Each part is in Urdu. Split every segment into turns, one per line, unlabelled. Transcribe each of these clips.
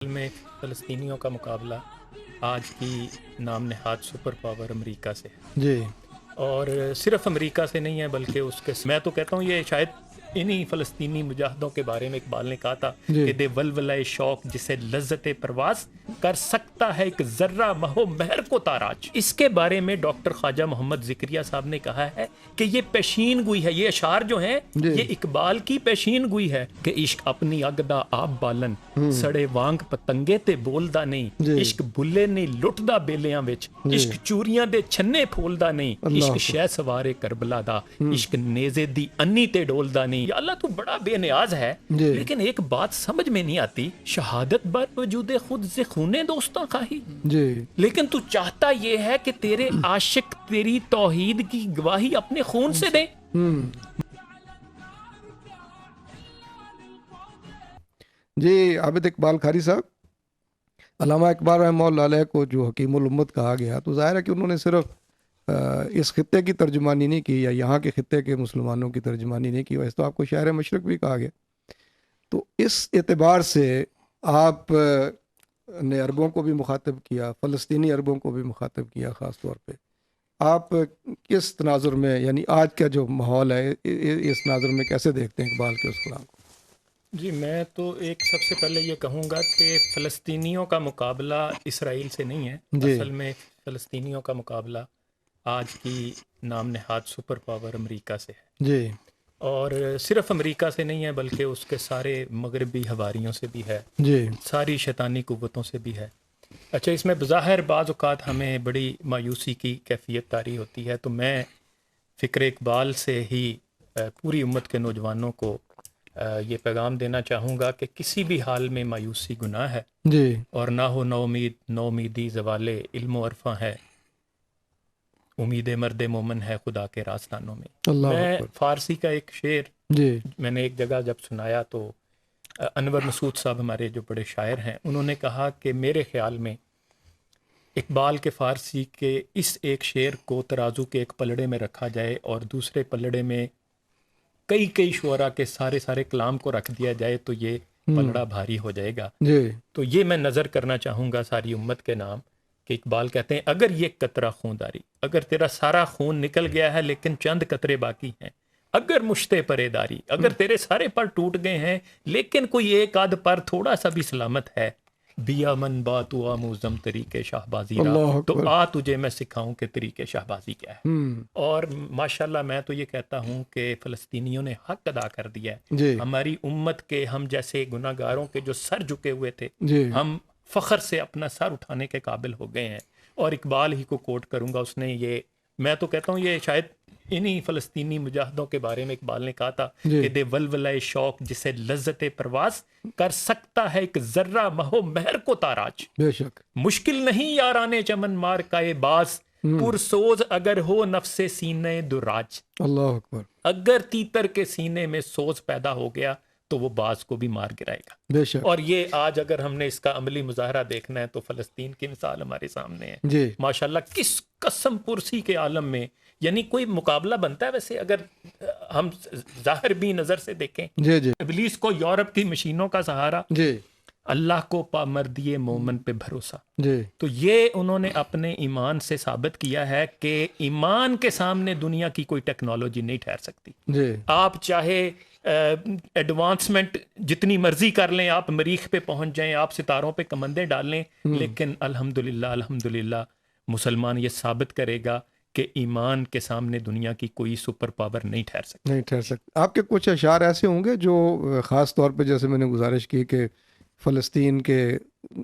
میں فلسطینیوں کا مقابلہ آج کی نام نہاد سپر پاور امریکہ سے ہے،
جی
اور صرف امریکہ سے نہیں ہے بلکہ اس کے میں تو کہتا ہوں یہ شاید انہی فلسطینی مجاہدوں کے بارے میں اقبال نے کہا تھا
جی
کہ دے ولولۂ شوق جسے لذت پرواز کر سکتا ہے ایک ذرہ مہو مہر کو تاراج۔ اس کے بارے میں ڈاکٹر خواجہ محمد ذکریہ صاحب نے کہا ہے کہ یہ پیشین گوئی ہے، یہ اشعار جو ہیں
جی
یہ اقبال کی پیشین گوئی ہے کہ عشق اپنی اگدا آپ بالن سڑے وانگ پتنگے تے بولدا نہیں،
جی
عشق بلے نہیں لٹدا بیلیاں وچ،
جی
عشق چوریاں دے چھنے پھولدا نہیں،
اللہ
عشق
اکبر
شہ سوارے کربلا دا، عشق نیزے دی انی تے ڈولدا نہیں۔ یا اللہ تو بڑا بے نیاز ہے،
جی
لیکن ایک بات سمجھ میں نہیں آتی، شہادت بر وجود خود سے خونے دوستاں خواہی،
جی
لیکن تو چاہتا یہ ہے کہ تیرے عاشق تیری توحید کی گواہی اپنے خون سے دیں۔
جی عابد اقبال کھاری صاحب، علامہ اقبال رحمہ اللہ علیہ کو جو حکیم الامت کہا گیا تو ظاہر ہے کہ انہوں نے صرف اس خطے کی ترجمانی نہیں کی یا یہاں کے خطے کے مسلمانوں کی ترجمانی نہیں کی، ویسے تو آپ کو شہر مشرق بھی کہا گیا۔ تو اس اعتبار سے آپ نے عربوں کو بھی مخاطب کیا، فلسطینی عربوں کو بھی مخاطب کیا، خاص طور پہ آپ کس تناظر میں، یعنی آج کا جو ماحول ہے اس تناظر میں کیسے دیکھتے ہیں اقبال کے اس کلام کو؟
جی میں تو ایک سب سے پہلے یہ کہوں گا کہ فلسطینیوں کا مقابلہ اسرائیل سے نہیں ہے،
جی
اصل میں فلسطینیوں کا مقابلہ آج کی نام نہاد سپر پاور امریکہ سے ہے،
جی
اور صرف امریکہ سے نہیں ہے بلکہ اس کے سارے مغربی حواریوں سے بھی ہے،
جی
ساری شیطانی قوتوں سے بھی ہے۔ اچھا، اس میں بظاہر بعض اوقات ہمیں بڑی مایوسی کی کیفیت طاری ہوتی ہے، تو میں فکر اقبال سے ہی پوری امت کے نوجوانوں کو یہ پیغام دینا چاہوں گا کہ کسی بھی حال میں مایوسی گناہ ہے،
جی
اور نہ ہو نو امیدی زوال علم و عرفاں ہے، امید مرد مومن ہے خدا کے راستانوں میں۔
اللہ
میں
اکبر۔
فارسی کا ایک شعر
جی
میں نے ایک جگہ جب سنایا تو انور مسعود صاحب ہمارے جو بڑے شاعر ہیں انہوں نے کہا کہ میرے خیال میں اقبال کے فارسی کے اس ایک شعر کو ترازو کے ایک پلڑے میں رکھا جائے اور دوسرے پلڑے میں کئی شعراء کے سارے کلام کو رکھ دیا جائے تو یہ پلڑا بھاری ہو جائے گا۔
جی
تو یہ میں نظر کرنا چاہوں گا ساری امت کے نام کہ اقبال کہتے ہیں اگر یہ قطرہ خون داری، اگر تیرا سارا خون نکل گیا ہے لیکن چند قطرے باقی ہیں، اگر مشتے پرے داری، اگر تیرے سارے پر ٹوٹ گئے ہیں لیکن کوئی ایک آدھ پر تھوڑا سا بھی سلامت ہے، بیا من با تو آموزم طریقے شاہبازی را،
اللہ
تو
اکبر۔
آ تجھے میں سکھاؤں کہ طریقے شاہبازی کیا ہے۔ اور ماشاءاللہ میں تو یہ کہتا ہوں کہ فلسطینیوں نے حق ادا کر دیا ہے،
جی
ہماری امت کے ہم جیسے گناہ گاروں کے جو سر جھکے ہوئے تھے
جی
ہم فخر سے اپنا سر اٹھانے کے قابل ہو گئے ہیں۔ اور اقبال ہی کو کوٹ کروں گا، اس نے یہ، میں تو کہتا ہوں یہ شاید انہی فلسطینی مجاہدوں کے بارے میں اقبال نے کہا تھا
جی
کہ دے ولولۂ شوق جسے لذت پرواز کر سکتا ہے ایک ذرہ مہو مہر کو تاراج۔
بے شک۔
مشکل نہیں یارانے چمن مار کائے باز، پرسوز اگر ہو نفس سینے دراج۔
اللہ اکبر۔
اگر تیتر کے سینے میں سوز پیدا ہو گیا تو وہ باز کو بھی مار گرائے گا۔
بے شک۔
اور یہ آج اگر ہم نے اس کا عملی مظاہرہ دیکھنا ہے تو فلسطین کی مثال ہمارے سامنے ہے۔
جی
ماشاءاللہ کس قسم پرسی کے عالم میں، یعنی کوئی مقابلہ بنتا ہے ویسے اگر ہم ظاہر بھی نظر سے دیکھیں،
جی جی
ابلیس کو یورپ کی مشینوں کا سہارا،
جی
اللہ کو پامردی مومن پہ بھروسہ۔
جی
تو یہ انہوں نے اپنے ایمان سے ثابت کیا ہے کہ ایمان کے سامنے دنیا کی کوئی ٹیکنالوجی نہیں ٹھہر سکتی۔
جی
آپ چاہے ایڈوانسمنٹ جتنی مرضی کر لیں، آپ مریخ پہ پہنچ جائیں، آپ ستاروں پہ کمندیں ڈال لیں، لیکن الحمدللہ مسلمان یہ ثابت کرے گا کہ ایمان کے سامنے دنیا کی کوئی سپر پاور نہیں ٹھہر سکتی۔
نہیں ٹھہر سکتے۔ آپ کے کچھ اشعار ایسے ہوں گے جو خاص طور پہ، جیسے میں نے گزارش کی کہ فلسطین کے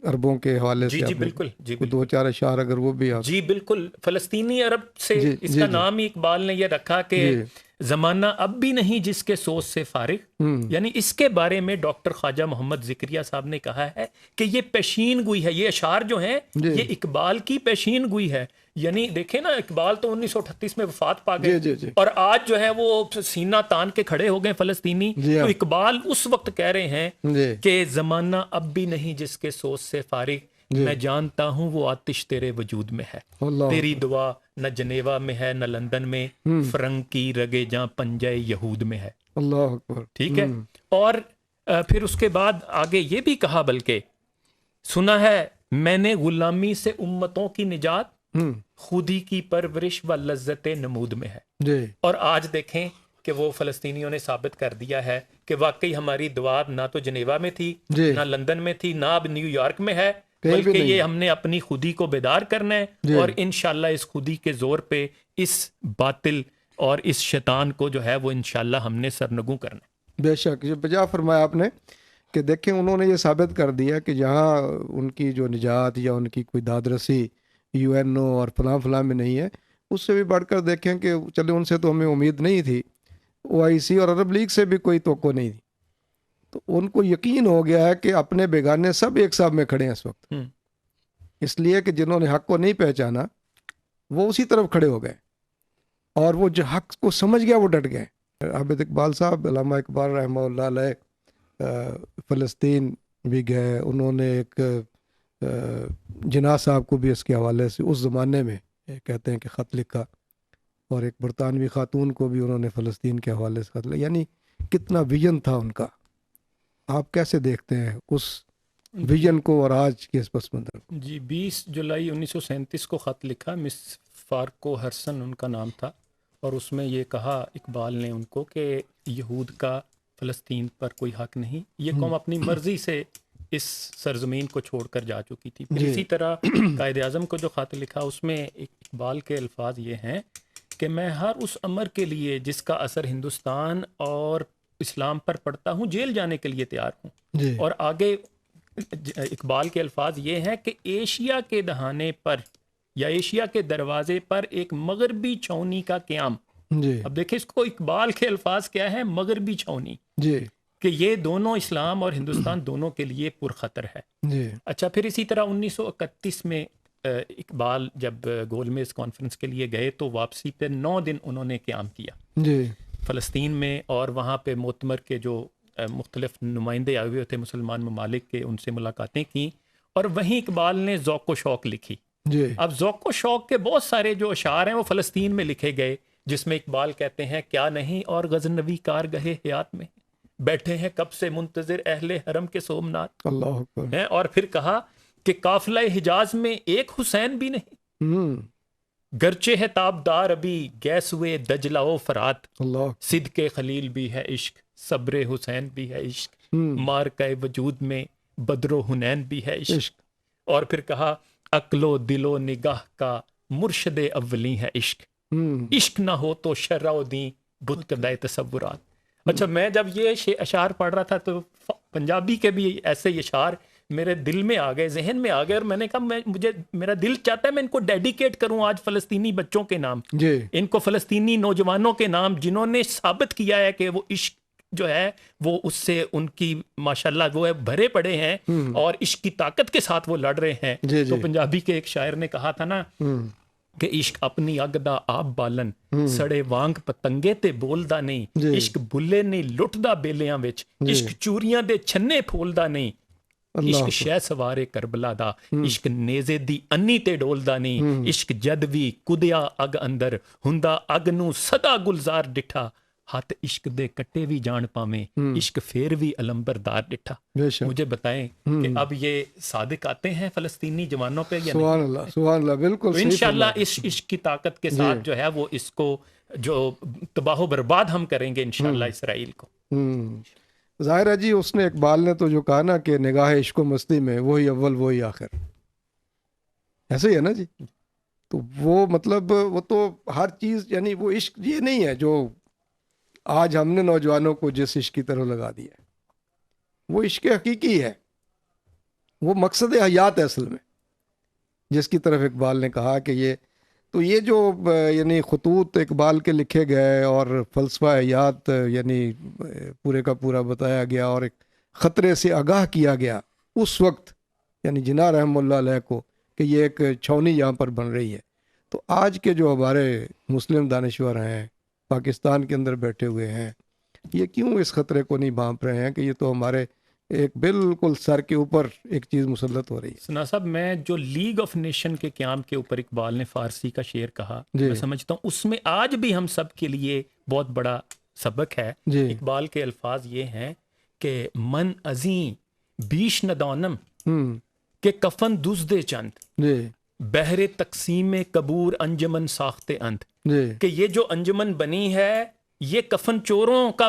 عربوں کے حوالے
جی
سے
جی
آپ نے
بالکل، جی
کوئی دو
بالکل،
چار اشعار اگر وہ بھی آپ۔
جی بالکل، فلسطینی عرب سے
جی
اس
جی
کا
جی
نام ہی اقبال نے یہ رکھا کہ
جی
زمانہ اب بھی نہیں جس کے سوچ سے فارغ، یعنی اس کے بارے میں ڈاکٹر خواجہ محمد ذکریہ صاحب نے کہا ہے کہ یہ پیشین گوئی ہے، یہ اشعار جو ہیں
جی
یہ اقبال کی پیشین گوئی ہے۔ یعنی دیکھیں نا، اقبال تو 1938 میں وفات پا گئے،
جی جی جی
اور آج جو ہے وہ سینہ تان کے کھڑے ہو گئے فلسطینی،
جی
تو
ہاں
اقبال اس وقت کہہ رہے ہیں
جی
کہ زمانہ اب بھی نہیں جس کے سوچ سے فارغ،
جی
میں جانتا ہوں وہ آتش تیرے وجود میں ہے،
اللہ
تیری
اکبر۔
دعا نہ جنیوا میں ہے نہ لندن میں، فرنگ کی رگے جاں پنجے یہود میں ہے۔
اللہ اکبر۔
ٹھیک ہے، اور پھر اس کے بعد آگے یہ بھی کہا بلکہ سنا ہے میں نے غلامی سے امتوں کی نجات
ہوں
خودی کی پرورش و لذت نمود میں ہے.
جی
اور آج دیکھیں کہ وہ فلسطینیوں نے ثابت کر دیا ہے کہ واقعی ہماری دعا نہ تو جنیوا میں تھی
جی
نہ لندن میں تھی نہ اب نیو یارک میں ہے،
کہیں بھی
بلکہ
نہیں.
یہ ہم نے اپنی خودی کو بیدار کرنا ہے
جی.
اور انشاءاللہ اس خودی کے زور پہ اس باطل اور اس شیطان کو جو ہے وہ انشاءاللہ ہم نے سرنگوں کرنا ہے.
بے شک یہ بجا فرمایا آپ نے کہ دیکھیں انہوں نے یہ ثابت کر دیا کہ جہاں ان کی جو نجات یا ان کی کوئی داد رسی یو این او اور فلاں فلاں میں نہیں ہے، اس سے بھی بڑھ کر دیکھیں کہ چلے ان سے تو ہمیں امید نہیں تھی، او آئی سی اور عرب لیگ سے بھی کوئی توقع نہیں تھی، تو ان کو یقین ہو گیا ہے کہ اپنے بیگانے سب ایک ساتھ میں کھڑے ہیں اس وقت، اس لیے کہ جنہوں نے حق کو نہیں پہچانا وہ اسی طرف کھڑے ہو گئے اور وہ جو حق کو سمجھ گیا وہ ڈٹ گئے. عابد اقبال صاحب علامہ اقبال رحمہ اللہ علیہ فلسطین بھی گئے، انہوں نے ایک جناح صاحب کو بھی اس کے حوالے سے اس زمانے میں کہتے ہیں کہ خط لکھا، اور ایک برطانوی خاتون کو بھی انہوں نے فلسطین کے حوالے سے خط لکھا. یعنی کتنا ویژن تھا ان کا. آپ کیسے دیکھتے ہیں اس ویژن کو اور آج کے اس پس منظر کو؟
جی 20 جولائی 1937 کو خط لکھا، مس فارکو ہرسن ان کا نام تھا، اور اس میں یہ کہا اقبال نے ان کو کہ یہود کا فلسطین پر کوئی حق نہیں، یہ قوم اپنی مرضی سے اس سرزمین کو چھوڑ کر جا چکی تھی. پھر اسی طرح قائد اعظم کو جو خط لکھا اس میں اقبال کے الفاظ یہ ہیں کہ میں ہر اس امر کے لیے جس کا اثر ہندوستان اور اسلام پر پڑتا ہوں جیل جانے کے لیے تیار ہوں.
جی
اور آگے اقبال کے الفاظ یہ ہیں کہ ایشیا کے دہانے پر یا ایشیا کے دروازے پر ایک مغربی چھاؤنی کا قیام.
جی
اب دیکھیں اس کو اقبال کے الفاظ کیا ہیں، مغربی چھاؤنی،
جی
کہ یہ دونوں اسلام اور ہندوستان دونوں کے لیے پرخطر ہے.
جی
اچھا پھر اسی طرح 1931 میں اقبال جب گول میز کانفرنس کے لیے گئے تو واپسی پہ 9 دن انہوں نے قیام کیا
جی
فلسطین میں، اور وہاں پہ معتمر کے جو مختلف نمائندے آئے ہوئے تھے مسلمان ممالک کے، ان سے ملاقاتیں کیں، اور وہیں اقبال نے ذوق و شوق لکھی.
جی
اب ذوق و شوق کے بہت سارے جو اشعار ہیں وہ فلسطین میں لکھے گئے، جس میں اقبال کہتے ہیں کیا نہیں اور غزنوی کارگہ حیات میں بیٹھے ہیں کب سے منتظر اہل حرم کے سومنات،
اللہ اکبر.
اور پھر کہا کہ قافلہ حجاز میں ایک حسین بھی نہیں، گرچہ ہے تابدار ابھی گیس ہوئے دجلہ و فرات،
اللہ
صدق خلیل بھی ہے عشق، صبر حسین بھی ہے عشق، مارکہ وجود میں بدر و حنین بھی ہے عشق. اور پھر کہا عقل و دل و نگاہ کا مرشد اولی ہے عشق، عشق نہ ہو تو شرع و دین بت کدائے تصورات. اچھا میں جب یہ اشعار پڑھ رہا تھا تو پنجابی کے بھی ایسے اشعار میرے دل میں آ گئے، ذہن میں آ گئے، اور میں نے کہا مجھے میرا دل چاہتا ہے میں ان کو ڈیڈیکیٹ کروں آج فلسطینی بچوں کے نام،
جی
ان کو فلسطینی نوجوانوں کے نام جنہوں نے ثابت کیا ہے کہ وہ عشق جو ہے وہ اس سے ان کی ماشاءاللہ وہ ہے بھرے پڑے ہیں اور عشق کی طاقت کے ساتھ وہ لڑ رہے ہیں. تو پنجابی کے ایک شاعر نے کہا تھا نا کہ عشق اپنی اگدا آپ بالن سڑے وانگ پتنگے تے بولدا نہیں، عشق بلے نہیں لٹدا بیلیاں وچ، عشق چوریاں دے چھنے پھولدا نہیں، عشق شہ سوارے کربلا دا، عشق نیزے دی انی تے ڈولدا نہیں، عشق جد وی کدیا اگ اندر ہندا اگ نو سدا گلزار ڈٹھا، ہاتھ عشق دے کٹے بھی جان پاویں، عشق پھر بھی علمبردار ڈٹھا. مجھے بتائیں کہ اب یہ صادق آتے ہیں فلسطینی جوانوں پہ یا
سبحان اللہ سبحان اللہ بالکل
تو انشاءاللہ اس عشق کی طاقت کے ساتھ جو ہے وہ اس کو جو تباہ و برباد ہم کریں گے انشاءاللہ اسرائیل کو.
ظاہر ہے جی اس نے اقبال نے تو جو کہا نا کہ نگاہ عشق و مستی میں وہی اول وہی آخر، ایسے ہی ہے نا جی. تو وہ مطلب وہ تو ہر چیز یعنی وہ عشق یہ نہیں ہے جو آج ہم نے نوجوانوں کو جس عشق کی طرف لگا دیا ہے، وہ عشق حقیقی ہے، وہ مقصد حیات ہے اصل میں، جس کی طرف اقبال نے کہا کہ یہ جو یعنی خطوط اقبال کے لکھے گئے اور فلسفہ حیات یعنی پورے کا پورا بتایا گیا اور ایک خطرے سے آگاہ کیا گیا اس وقت یعنی جناح رحمہ اللہ علیہ کو کہ یہ ایک چھاؤنی یہاں پر بن رہی ہے. تو آج کے جو ہمارے مسلم دانشور ہیں پاکستان کے اندر بیٹھے ہوئے ہیں، یہ کیوں اس خطرے کو نہیں بھانپ رہے ہیں کہ یہ تو ہمارے ایک بالکل سر کے اوپر ایک چیز مسلط ہو رہی ہے.
سنا صاحب میں جو لیگ آف نیشن کے قیام کے اوپر اقبال نے فارسی کا شعر کہا میں سمجھتا ہوں اس میں آج بھی ہم سب کے لیے بہت بڑا سبق ہے. اقبال کے الفاظ یہ ہیں کہ من ازیں بیش ندانم کہ کفن دزدے چند
جی
بہر تقسیم قبور انجمن ساختے اند،
جی
کہ یہ جو انجمن بنی ہے یہ کفن چوروں کا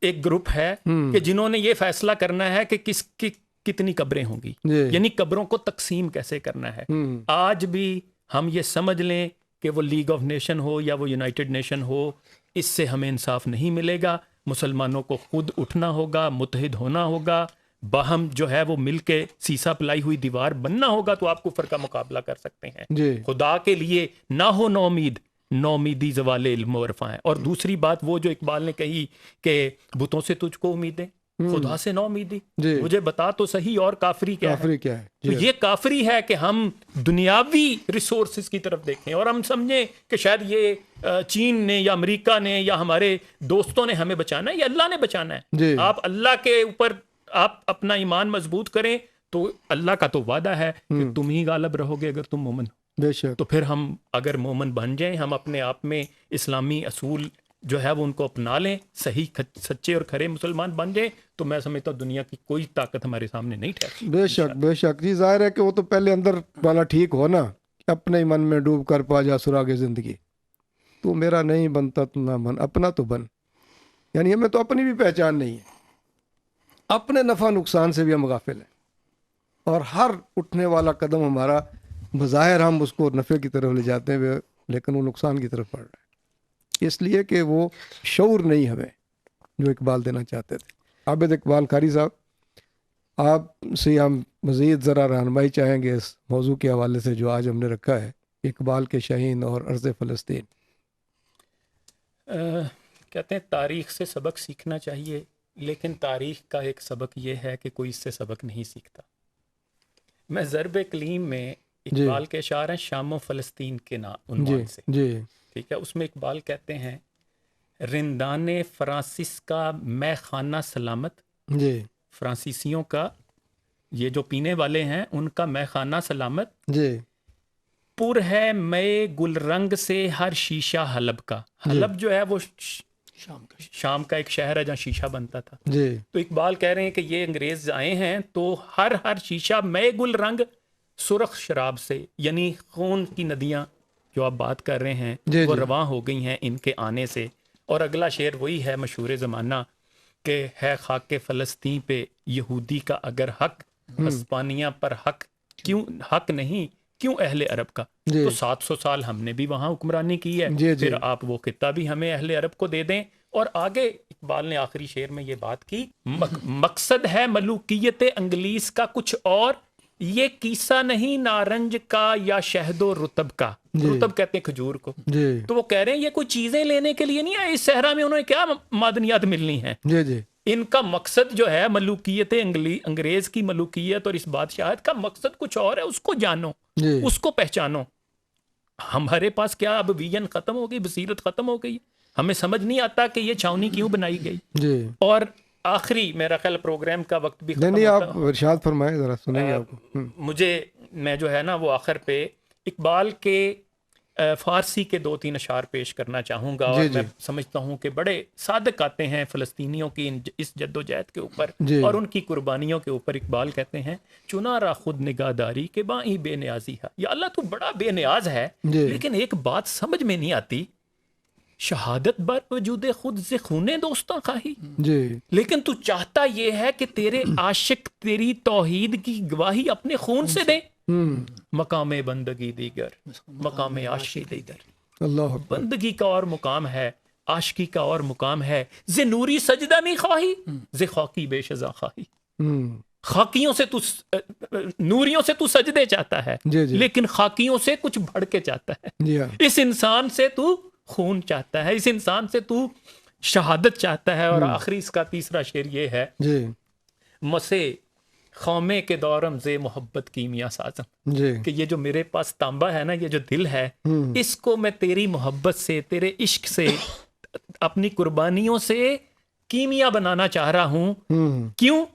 ایک گروپ ہے کہ جنہوں نے یہ فیصلہ کرنا ہے کہ کس کی کتنی قبریں ہوں گی،
جی
یعنی قبروں کو تقسیم کیسے کرنا ہے۔ آج بھی ہم یہ سمجھ لیں کہ وہ لیگ آف نیشن ہو یا وہ یونائٹڈ نیشن ہو، اس سے ہمیں انصاف نہیں ملے گا۔ مسلمانوں کو خود اٹھنا ہوگا، متحد ہونا ہوگا، باہم جو ہے وہ مل کے سیسا پلائی ہوئی دیوار بننا ہوگا، تو آپ کفر کا مقابلہ کر سکتے ہیں۔
جی
خدا کے لیے نہ ہو نا امید، نا امیدی زوال علم و عرفاں ہے۔ اور دوسری بات وہ جو اقبال نے کہی کہ بتوں سے تجھ کو امیدیں، خدا سے نا امیدی،
جی
مجھے بتا تو صحیح اور کافری کیا ہے؟
کافری کیا ہے؟
تو یہ کافری ہے کہ ہم دنیاوی ریسورسز کی طرف دیکھیں اور ہم سمجھیں کہ شاید یہ چین نے یا امریکہ نے یا ہمارے دوستوں نے ہمیں بچانا ہے، یا اللہ نے بچانا ہے۔
جی
آپ اللہ کے اوپر آپ اپنا ایمان مضبوط کریں تو اللہ کا تو وعدہ ہے کہ تم ہی غالب رہو گے اگر تم مومن ہو۔
بے شک
تو پھر ہم اگر مومن بن جائیں، ہم اپنے آپ میں اسلامی اصول جو ہے وہ ان کو اپنا لیں، صحیح سچے اور کھرے مسلمان بن جائیں، تو میں سمجھتا ہوں دنیا کی کوئی طاقت ہمارے سامنے نہیں ٹھہرتی۔
بے شک بے شک جی، ظاہر ہے کہ وہ تو پہلے اندر والا ٹھیک ہو نا، اپنے من میں ڈوب کر پا جا سراغ زندگی، تو میرا نہیں بنتا تو نہ من، اپنا تو بن۔ یعنی ہمیں تو اپنی بھی پہچان نہیں ہے، اپنے نفع نقصان سے بھی ہم غافل ہیں، اور ہر اٹھنے والا قدم ہمارا بظاہر ہم اس کو نفع کی طرف لے جاتے ہیں لیکن وہ نقصان کی طرف پڑ رہا ہے، اس لیے کہ وہ شعور نہیں ہمیں جو اقبال دینا چاہتے تھے۔ عابد اقبال قاری صاحب، آپ سے ہم مزید ذرا رہنمائی چاہیں گے اس موضوع کے حوالے سے جو آج ہم نے رکھا ہے، اقبال کے شاہین اور ارض فلسطین۔
کہتے ہیں تاریخ سے سبق سیکھنا چاہیے، لیکن تاریخ کا ایک سبق یہ ہے کہ کوئی اس سے سبق نہیں سیکھتا۔ میں ضرب کلیم میں اقبال کے اشعار ہیں شام و فلسطین کے عنوان سے،
جی
ٹھیک ہے، اس میں اقبال کہتے ہیں رندان فرانسس کا میں خانہ سلامت،
جی
فرانسیسیوں کا یہ جو پینے والے ہیں ان کا میں خانہ سلامت،
جی
پر ہے میں گل رنگ سے ہر شیشہ حلب کا۔ حلب جو ہے وہ شام کا ایک شہر ہے جہاں شیشہ بنتا تھا۔
جی
تو اقبال کہہ رہے ہیں کہ یہ انگریز آئے ہیں تو ہر شیشہ میں گل رنگ سرخ شراب سے، یعنی خون کی ندیاں جو آپ بات کر رہے ہیں وہ رواں ہو گئی ہیں ان کے آنے سے۔ اور اگلا شعر وہی ہے مشہور زمانہ کہ ہے خاک فلسطین پہ یہودی کا اگر حق، ہسپانیہ پر حق کیوں حق نہیں کیوں اہل عرب کا؟ تو 700 سال ہم نے بھی وہاں حکمرانی کی ہے، پھر آپ وہ خطہ بھی ہمیں اہل عرب کو دے دیں۔ اور آگے اقبال نے آخری شعر میں یہ بات کی، مقصد ہے ملوکیت انگلیس کا کچھ اور، یہ کیسہ نہیں نارنج کا یا شہد و رطب کا۔ رطب کہتے ہیں کھجور کو۔ تو وہ کہہ رہے ہیں یہ کوئی چیزیں لینے کے لیے نہیں آئے اس صحرا میں، انہیں کیا معدنیات ملنی ہیں؟ ان کا مقصد جو ہے ملوکیت انگریز کی ملوکیت اور اس بادشاہت کا مقصد کچھ اور ہے، اس کو جانو، اس کو پہچانو۔ ہمارے پاس کیا اب ویژن ختم ہو گئی، بصیرت ختم ہو گئی، ہمیں سمجھ نہیں آتا کہ یہ چھاونی کیوں بنائی گئی۔ اور آخری میرا خیال پروگرام کا وقت بھی ختم ہوتا،
آپ ارشاد فرمائیں ذرا سنیں گے آپ کو۔
مجھے میں جو ہے نا وہ آخر پہ اقبال کے فارسی کے 2-3 اشعار پیش کرنا چاہوں گا، اور میں سمجھتا ہوں کہ بڑے صادق آتے ہیں فلسطینیوں کی اس جد و جہد کے اوپر اور ان کی قربانیوں کے اوپر۔ اقبال کہتے ہیں چنا را خود نگہداری کے بائی بے نیازی ہے، یا اللہ تو بڑا بے نیاز ہے، لیکن ایک بات سمجھ میں نہیں آتی، شہادت بر وجود خود سے خونے دوستاں خواہی، لیکن تو چاہتا یہ ہے کہ تیرے عاشق تیری توحید کی گواہی اپنے خون سے دے۔ مقام بندگی دیگر مقام عاشقی دیگر، اللہ بندگی کا اور مقام ہے، عاشقی کا اور مقام ہے، ز نوری سجدہ می خواہی ز خاکی بے شزا خواہی۔ خاکیوں سے تو نوریوں سے تو سجدے چاہتا ہے، لیکن خاکیوں سے کچھ بڑھ کے چاہتا ہے، اس انسان سے تو خون چاہتا ہے، اس انسان سے تو شہادت چاہتا ہے۔ اور آخری اس کا تیسرا شعر یہ ہے، مسے خامے کے دورم زے محبت کیمیا سازم، کہ یہ جو میرے پاس تانبا ہے نا، یہ جو دل ہے، اس کو میں تیری محبت سے، تیرے عشق سے، اپنی قربانیوں سے کیمیا بنانا چاہ رہا ہوں۔ کیوں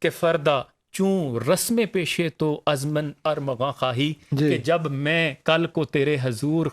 کہ فردا چوں رسم پیشے تو ازمن ارمغاں خواہی، کہ جب میں کل کو تیرے حضور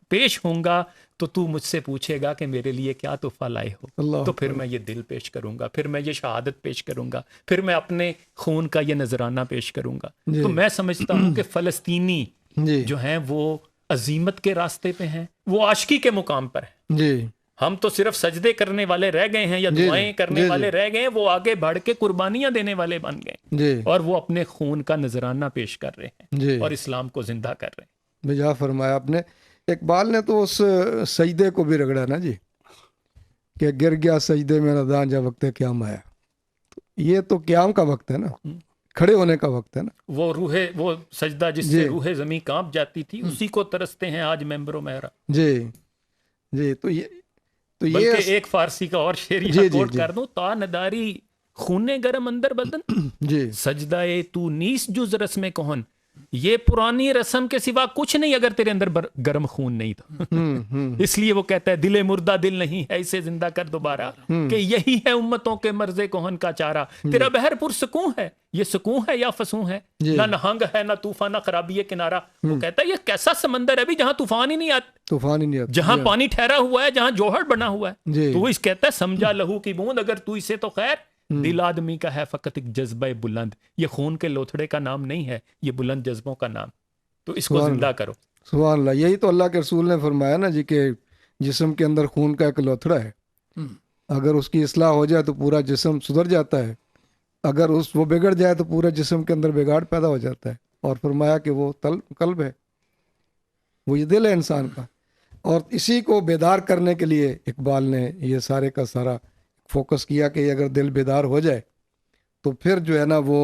پیش ہوں گا تو تو مجھ سے پوچھے گا کہ میرے لیے کیا تحفہ لائے ہو،
اللہ
تو پھر میں یہ دل پیش کروں گا، پھر میں یہ شہادت پیش کروں گا، پھر میں اپنے خون کا یہ نذرانہ پیش کروں گا۔
جی
تو میں سمجھتا ہوں کہ فلسطینی
جی
جو ہیں وہ عظیمت کے راستے پہ ہیں، وہ عاشقی کے مقام پر ہیں۔
جی
ہم تو صرف سجدے کرنے والے رہ گئے ہیں یا
جی
دعائیں کرنے
جی
والے رہ گئے ہیں، وہ آگے بڑھ کے قربانیاں دینے والے بن گئے
جی
اور وہ اپنے خون کا نذرانہ پیش کر رہے ہیں
جی
اور اسلام کو زندہ کر رہے ہیں۔
بجا فرمایا آپ نے۔ اقبال نے تو اس سجدے کو بھی رگڑا نا جی، کہ گر گیا سجدے میں ندان جب وقت قیام آیا۔ یہ تو قیام کا وقت ہے نا، کھڑے ہونے کا وقت ہے نا۔
وہ سجدہ جس
جی
سے روح زمین کانپ جاتی تھی، اسی کو ترستے ہیں آج ممبر و محراب۔
جی جی تو
بلکہ ایک فارسی کا اور شعر
جی
یہاں
جی
کوٹ
جی
کر دوں، تا نداری خونے گرم اندر بدن،
جی
سجدہ تو نیس جز رسم کہن، یہ پرانی رسم کے سوا کچھ نہیں اگر تیرے اندر گرم خون نہیں تھا۔ اس لیے وہ کہتا ہے دل مردہ دل نہیں ہے، اسے زندہ کر دوبارہ، کہ یہی ہے امتوں کے مرض کہن کا چارہ۔ تیرا بحر پر سکون ہے، یہ سکون ہے یا فسون ہے، نہ نہنگ ہے نہ طوفان نہ خرابی کنارہ۔ وہ کہتا ہے یہ کیسا سمندر ہے ابھی جہاں طوفان ہی نہیں آتا،
طوفان ہی نہیں آتا،
جہاں پانی ٹھہرا ہوا ہے، جہاں جوہر بنا ہوا ہے۔
جی
تو وہ اس کہتا ہے سمجھا لہو کی بوند اگر تو اسے تو خیر، دل آدمی کا ہے فقط ایک جذبہ بلند، یہ خون کے لوتھڑے کا نام نہیں ہے، یہ بلند جذبوں کا نام، تو اس کو زندہ کرو۔
سبحان اللہ۔ یہی تو اللہ کے رسول نے فرمایا نا جی کہ جسم کے اندر خون کا ایک لوتھڑا ہے، اگر اس کی اصلاح ہو جائے تو پورا جسم سدھر جاتا ہے، اگر وہ بگڑ جائے تو پورے جسم کے اندر بگاڑ پیدا ہو جاتا ہے۔ اور فرمایا کہ وہ قلب ہے، وہ یہ دل ہے انسان کا، اور اسی کو بیدار کرنے کے لیے اقبال نے یہ سارے کا سارا فوکس کیا کہ اگر دل بیدار ہو جائے تو پھر جو ہے نا وہ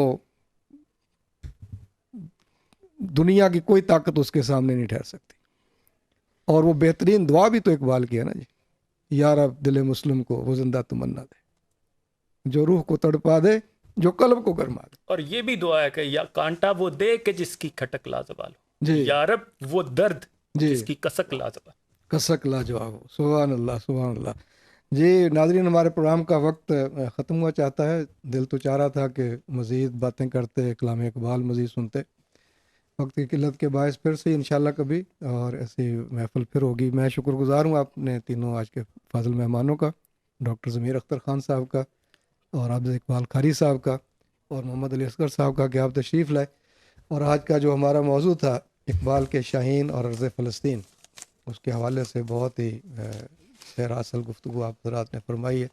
دنیا کی کوئی طاقت اس کے سامنے نہیں ٹھہر سکتی۔ اور وہ بہترین دعا بھی تو اقبال کی ہے نا جی، یا رب دل مسلم کو وہ زندہ تمنا دے، جو روح کو تڑپا دے، جو قلب کو گرما دے۔
اور یہ بھی دعا ہے کہ یا کانٹا وہ دے کہ جس کی کھٹک لازوال ہو،
جی
یا رب وہ درد
جی
جس کی کسک لازوال۔
کسک لاجواب ہو۔ سبحان اللہ سبحان اللہ۔ جی ناظرین، ہمارے پروگرام کا وقت ختم ہوا چاہتا ہے، دل تو چاہ رہا تھا کہ مزید باتیں کرتے، کلام اقبال مزید سنتے، وقت کی قلت کے باعث پھر سے انشاءاللہ کبھی اور ایسی محفل پھر ہوگی۔ میں شکر گزار ہوں آپ نے تینوں آج کے فاضل مہمانوں کا، ڈاکٹر ضمیر اختر خان صاحب کا، اور عابد اقبال قاری صاحب کا، اور محمد علی اصغر صاحب کا کہ آپ تشریف لائے۔ اور آج کا جو ہمارا موضوع تھا اقبال کے شاہین اور ارض فلسطین، اس کے حوالے سے بہت ہی خیر اصل گفتگو آپ حضرات نے فرمائی ہے۔